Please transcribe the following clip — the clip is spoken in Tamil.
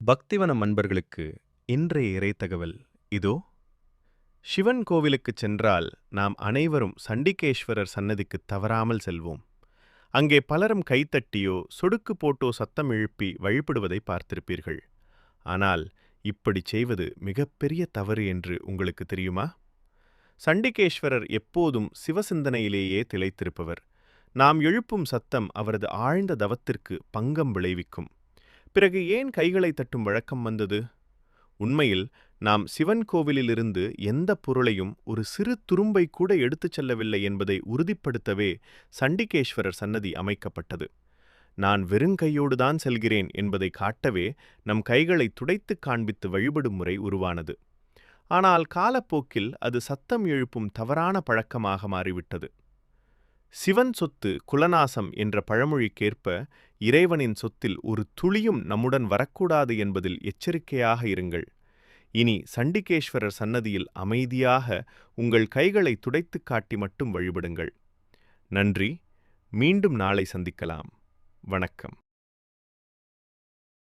பக்திவனம் அன்பர்களுக்கு இன்றைய இறைத்தகவல் இதோ. சிவன் கோவிலுக்குச் சென்றால் நாம் அனைவரும் சண்டிகேஸ்வரர் சன்னதிக்குத் தவறாமல் செல்வோம். அங்கே பலரும் கைத்தட்டியோ சொடுக்கு போட்டோ சத்தம் எழுப்பி வழிபடுவதை பார்த்திருப்பீர்கள். ஆனால் இப்படிச் செய்வது மிகப்பெரிய தவறு என்று உங்களுக்கு தெரியுமா? சண்டிகேஸ்வரர் எப்போதும் சிவசிந்தனையிலேயே திளைத்திருப்பவர். நாம் எழுப்பும் சத்தம் அவரது ஆழ்ந்த தவத்திற்கு பங்கம் விளைவிக்கும். பிறகு ஏன் கைகளை தட்டும் வழக்கம் வந்தது? உண்மையில் நாம் சிவன் கோவிலிலிருந்து எந்த பொருளையும் ஒரு சிறு துரும்பை கூட எடுத்துச் செல்லவில்லை என்பதை உறுதிப்படுத்தவே சண்டிகேஸ்வரர் சன்னதி அமைக்கப்பட்டது. நான் வெறுங்கையோடுதான் செல்கிறேன் என்பதை காட்டவே நம் கைகளை துடைத்துக் காண்பித்து வழிபடும் முறை உருவானது. ஆனால் காலப்போக்கில் அது சத்தம் எழுப்பும் தவறான பழக்கமாக மாறிவிட்டது. சிவன் சொத்து குலநாசம் என்ற பழமொழிக்கேற்ப இறைவனின் சொத்தில் ஒரு துளியும் நம்முடன் வரக்கூடாது என்பதில் எச்சரிக்கையாக இருங்கள். இனி சண்டிகேஸ்வரர் சன்னதியில் அமைதியாக உங்கள் கைகளை துடைத்துக் காட்டி மட்டும் வழிபடுங்கள். நன்றி. மீண்டும் நாளை சந்திக்கலாம். வணக்கம்.